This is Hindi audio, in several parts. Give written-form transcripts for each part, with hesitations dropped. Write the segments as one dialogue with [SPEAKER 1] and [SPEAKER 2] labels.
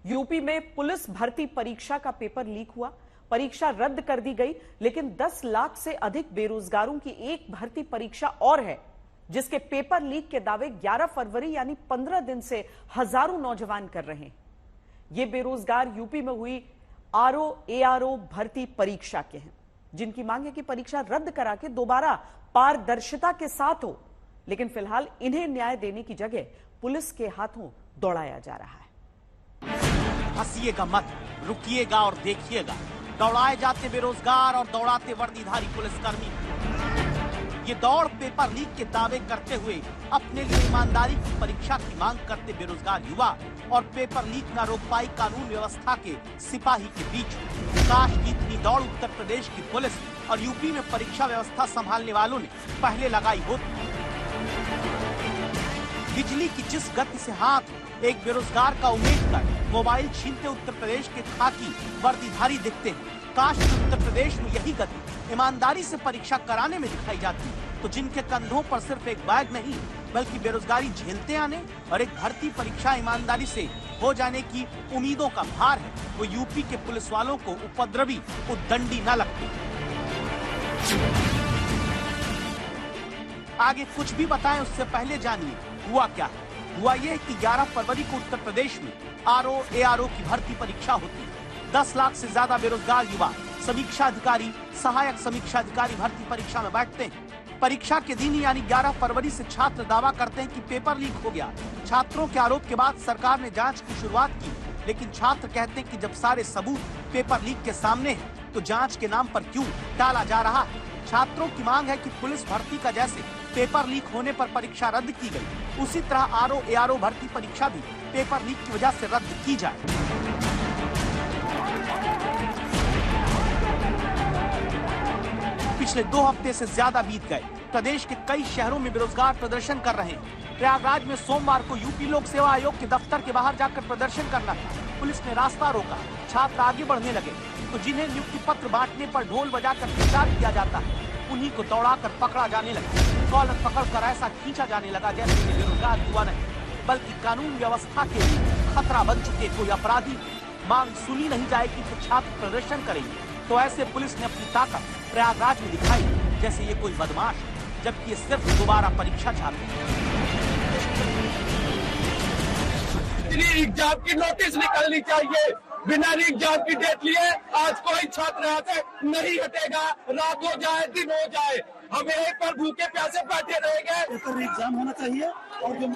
[SPEAKER 1] यूपी में पुलिस भर्ती परीक्षा का पेपर लीक हुआ। परीक्षा रद्द कर दी गई, लेकिन 10 लाख से अधिक बेरोजगारों की एक भर्ती परीक्षा और है, जिसके पेपर लीक के दावे 11 फरवरी यानी 15 दिन से हजारों नौजवान कर रहे हैं। ये बेरोजगार यूपी में हुई आरओ एआरओ भर्ती परीक्षा के हैं, जिनकी मांग है कि परीक्षा रद्द करा के दोबारा पारदर्शिता के साथ हो। लेकिन फिलहाल इन्हें न्याय देने की जगह पुलिस के हाथों दौड़ाया जा रहा है।
[SPEAKER 2] हंसिएगा मत, रुकिएगा और देखिएगा। दौड़ाए जाते बेरोजगार और दौड़ाते वर्दीधारी पुलिसकर्मी। ये दौड़ पेपर लीक के दावे करते हुए अपने लिए ईमानदारी की परीक्षा की मांग करते बेरोजगार युवा और पेपर लीक न रोक पाई कानून व्यवस्था के सिपाही के बीच। काश की इतनी दौड़ उत्तर प्रदेश की पुलिस और यूपी में परीक्षा व्यवस्था संभालने वालों ने पहले लगाई होती। बिजली की जिस गति से हाथ एक बेरोजगार का उमेद कर मोबाइल छीनते उत्तर प्रदेश के खाकी वर्दीधारी दिखते हैं। काश उत्तर प्रदेश में यही गति ईमानदारी से परीक्षा कराने में दिखाई जाती, तो जिनके कंधों पर सिर्फ एक बैग नहीं बल्कि बेरोजगारी झेलते आने और एक भर्ती परीक्षा ईमानदारी से हो जाने की उम्मीदों का भार है, वो यूपी के पुलिस वालों को उपद्रवी उद्दंडी न लगती। आगे कुछ भी बताएं उससे पहले जानिए हुआ क्या है। हुआ ये कि 11 फरवरी को उत्तर प्रदेश में आरओ एआरओ की भर्ती परीक्षा होती है। 10 लाख से ज्यादा बेरोजगार युवा समीक्षा अधिकारी, सहायक समीक्षा अधिकारी भर्ती परीक्षा में बैठते हैं। परीक्षा के दिन यानी 11 फरवरी से छात्र दावा करते हैं कि पेपर लीक हो गया। छात्रों के आरोप के बाद सरकार ने जांच की शुरुआत की, लेकिन छात्र कहते हैं कि जब सारे सबूत पेपर लीक के सामने हैं, तो जांच के नाम पर क्यों टाला जा रहा है। छात्रों की मांग है कि पुलिस भर्ती का जैसे पेपर लीक होने पर परीक्षा रद्द की गई, उसी तरह आरओ एआरओ भर्ती परीक्षा भी पेपर लीक की वजह से रद्द की जाए। पिछले 2 हफ्ते से ज्यादा बीत गए। प्रदेश के कई शहरों में बेरोजगार प्रदर्शन कर रहे हैं। प्रयागराज में सोमवार को यूपी लोक सेवा आयोग के दफ्तर के बाहर जाकर प्रदर्शन करना था। पुलिस ने रास्ता रोका, छात्र आगे बढ़ने लगे, तो जिन्हें नियुक्ति पत्र बांटने पर ढोल बजाकर प्रचार किया जाता है, उन्हीं को दौड़ाकर पकड़ा जाने लगा। कॉलर पकड़कर ऐसा खींचा जाने लगा जैसे कि बेरोजगार युवा नहीं बल्कि कानून व्यवस्था के लिए खतरा बन चुके कोई अपराधी। मांग सुनी नहीं जाएगी तो छात्र प्रदर्शन करेंगे, तो ऐसे पुलिस ने अपनी ताकत प्रयागराज में दिखाई जैसे ये कोई बदमाश, जबकि ये सिर्फ दोबारा परीक्षा छात्र।
[SPEAKER 3] एग्जाम की नोटिस निकलनी चाहिए। बिना एग्जाम की डेट लिए आज कोई छात्र यहाँ से नहीं हटेगा। रात हो जाए दिन हो जाए, हम यहीं पर भूखे प्यासे बैठे रहेंगे।
[SPEAKER 4] पेपर एग्जाम होना चाहिए और जो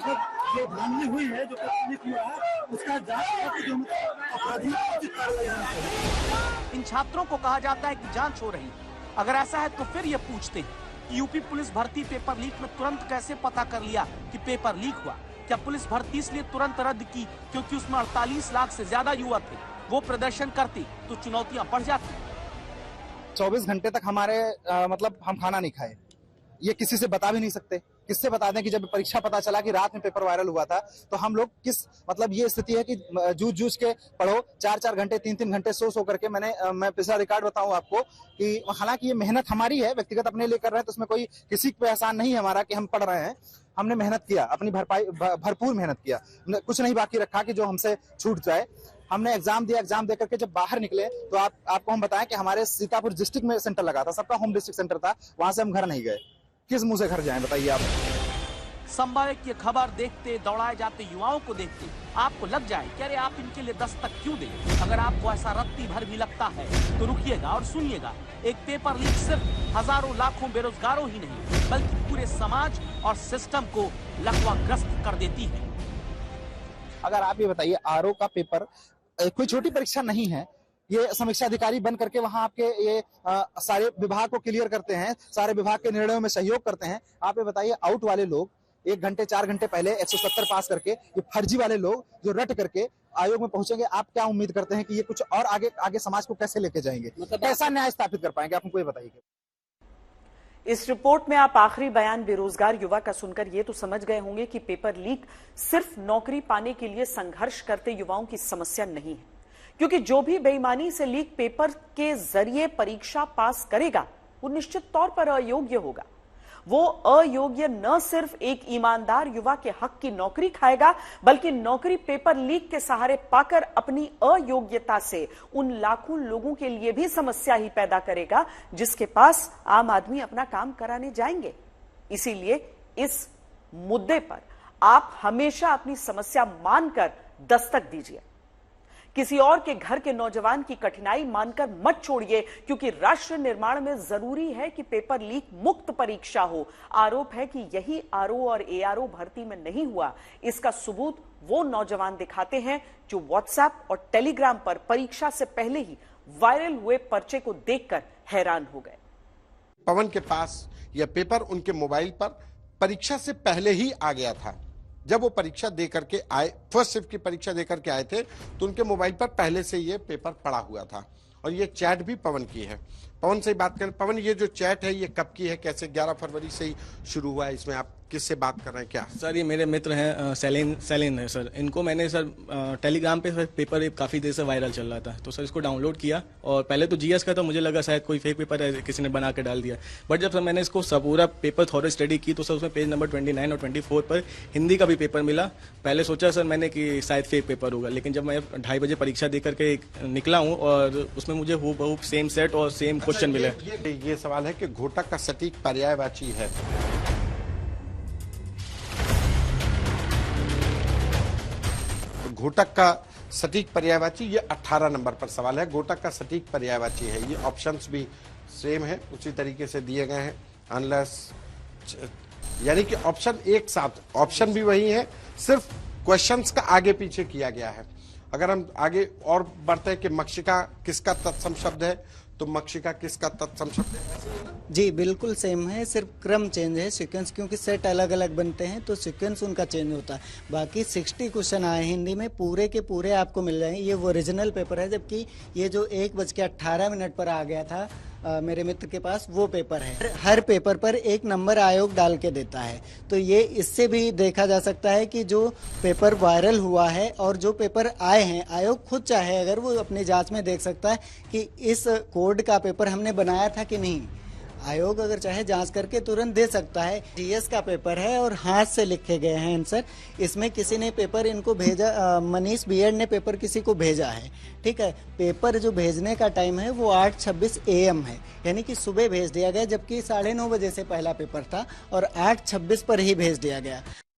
[SPEAKER 4] जो धांधली हुई है, जो पेपर लीक हुआ है, उसका जांच जो अपराधी उचित कार्रवाई होनी चाहिए।
[SPEAKER 2] इन छात्रों को कहा जाता है कि जांच हो रही। अगर ऐसा है तो फिर ये पूछते हैं कि यूपी पुलिस भर्ती पेपर लीक में तुरंत कैसे पता कर लिया कि पेपर लीक हुआ। क्या पुलिस भर्ती इसलिए तुरंत रद्द की क्योंकि उसमें 48 लाख से ज्यादा युवा थे? वो प्रदर्शन करते तो चुनौतियां बढ़ जाती।
[SPEAKER 5] 24 घंटे तक हमारे मतलब हम खाना नहीं खाए, ये किसी से बता भी नहीं सकते। किससे बता दें कि जब परीक्षा पता चला कि रात में पेपर वायरल हुआ था, तो हम लोग किस मतलब ये स्थिति है कि जूझ के पढ़ो, 4-4 घंटे 3-3 घंटे सो करके मैं पिछला रिकॉर्ड बताऊं आपको कि हालांकि ये मेहनत हमारी है, व्यक्तिगत अपने लिए कर रहे हैं, तो उसमें कोई किसी पे एहसान नहीं है हमारा कि हम पढ़ रहे हैं। हमने मेहनत किया, अपनी भरपूर मेहनत किया, कुछ नहीं बाकी रखा कि जो हमसे छूट जाए। हमने एग्जाम दिया, एग्जाम देकर के जब बाहर निकले तो आपको हम बताएं कि हमारे सीतापुर डिस्ट्रिक्ट में सेंटर लगा था, सबका होम डिस्ट्रिक्ट सेंटर था, वहां से हम घर नहीं गए। किस मुंह से घर जाएं बताइए आप।
[SPEAKER 2] संभव है कि ये खबर देखते दौड़ाए जाते युवाओं को देखते आपको लग जाए कि अरे आप इनके लिए दस्तक क्यों दें। अगर आपको ऐसा रत्ती भर भी लगता है तो रुकिएगा और सुनिएगा। एक पेपर लीक सिर्फ हजारों लाखों बेरोजगारों ही नहीं बल्कि पूरे समाज और सिस्टम को लकवाग्रस्त कर देती है।
[SPEAKER 5] अगर आप ये बताइए, आरओ का पेपर कोई छोटी परीक्षा नहीं है। ये समीक्षा अधिकारी बन करके वहां आपके ये सारे विभाग को क्लियर करते हैं, सारे विभाग के निर्णयों में सहयोग करते हैं। आप ये बताइए, आउट वाले लोग 1 घंटे 4 घंटे पहले 170 पास करके, ये फर्जी वाले लोग जो रट करके आयोग में पहुंचेंगे, आप क्या उम्मीद करते हैं कि ये कुछ और आगे समाज को कैसे लेके जाएंगे, कैसा न्याय स्थापित कर पाएंगे? आप हमको ये बताइए।
[SPEAKER 1] इस रिपोर्ट में आप आखिरी बयान बेरोजगार युवा का सुनकर ये तो समझ गए होंगे कि पेपर लीक सिर्फ नौकरी पाने के लिए संघर्ष करते युवाओं की समस्या नहीं है, क्योंकि जो भी बेईमानी से लीक पेपर के जरिए परीक्षा पास करेगा वो निश्चित तौर पर अयोग्य होगा। वो अयोग्य न सिर्फ एक ईमानदार युवा के हक की नौकरी खाएगा, बल्कि नौकरी पेपर लीक के सहारे पाकर अपनी अयोग्यता से उन लाखों लोगों के लिए भी समस्या ही पैदा करेगा जिसके पास आम आदमी अपना काम कराने जाएंगे। इसीलिए इस मुद्दे पर आप हमेशा अपनी समस्या मानकर दस्तक दीजिए। किसी और के घर के नौजवान की कठिनाई मानकर मत छोड़िए, क्योंकि राष्ट्र निर्माण में जरूरी है कि पेपर लीक मुक्त परीक्षा हो। आरोप है कि यही आरओ और एआरओ भर्ती में नहीं हुआ। इसका सबूत वो नौजवान दिखाते हैं जो व्हाट्सएप और टेलीग्राम पर परीक्षा से पहले ही वायरल हुए पर्चे को देखकर हैरान हो गए।
[SPEAKER 6] पवन के पास यह पेपर उनके मोबाइल पर परीक्षा से पहले ही आ गया था। जब वो परीक्षा दे करके आए, फर्स्ट शिफ्ट की परीक्षा दे करके आए थे, तो उनके मोबाइल पर पहले से ये पेपर पड़ा हुआ था और ये चैट भी पवन की है। पवन से बात करें। पवन, ये जो चैट है ये कब की है, कैसे? 11 फरवरी से ही शुरू हुआ है। इसमें आप किससे बात कर रहे हैं, क्या?
[SPEAKER 7] सर ये मेरे मित्र हैं, सेलिन है सर। इनको मैंने सर टेलीग्राम पे सर पेपर काफ़ी देर से वायरल चल रहा था, तो सर इसको डाउनलोड किया और पहले तो जीएस का था, मुझे लगा शायद कोई फेक पेपर है, किसी ने बना के डाल दिया। बट जब सर मैंने इसको सब पूरा पेपर थोड़ा स्टडी की तो सर उसमें पेज नंबर 29 और 24 पर हिंदी का भी पेपर मिला। पहले सोचा सर मैंने कि शायद फेक पेपर होगा, लेकिन जब मैं 2:30 बजे परीक्षा दे करके निकला हूँ और उसमें मुझे हूबहू सेम सेट और सेम क्वेश्चन मिले।
[SPEAKER 6] ये सवाल है कि घोटक का सटीक पर्यायवाची है। घोटक का सटीक पर्यायवाची, ये 18 नंबर पर सवाल है। घोटक का सटीक पर्यायवाची है। ये ऑप्शंस भी सेम है, उसी तरीके से दिए गए हैं। अनलेस, यानी कि ऑप्शन एक साथ, ऑप्शन भी वही है, सिर्फ क्वेश्चंस का आगे पीछे किया गया है। अगर हम आगे और बढ़ते हैं कि मक्षिका किसका तत्सम शब्द है, तो मक्षिका किसका तत्सम शब्द है?
[SPEAKER 8] जी बिल्कुल सेम है, सिर्फ क्रम चेंज है, सीक्वेंस, क्योंकि सेट अलग अलग बनते हैं तो सीक्वेंस उनका चेंज होता है। बाकी 60 क्वेश्चन आए हिंदी में, पूरे के पूरे आपको मिल जाएंगे। ये वो ओरिजिनल पेपर है, जबकि ये जो 1:18 पर आ गया था मेरे मित्र के पास, वो पेपर है। हर पेपर पर एक नंबर आयोग डाल के देता है, तो ये इससे भी देखा जा सकता है कि जो पेपर वायरल हुआ है और जो पेपर आए हैं, आयोग खुद चाहे अगर वो अपनी जांच में देख सकता है कि इस कोड का पेपर हमने बनाया था कि नहीं। आयोग अगर चाहे जांच करके तुरंत दे सकता है। जीएस का पेपर है और हाथ से लिखे गए हैं आंसर। इसमें किसी ने पेपर इनको भेजा, मनीष बीएड ने पेपर किसी को भेजा है, ठीक है। पेपर जो भेजने का टाइम है वो 8:26 AM है, यानी कि सुबह भेज दिया गया, जबकि 9:30 बजे से पहला पेपर था और 8:26 पर ही भेज दिया गया।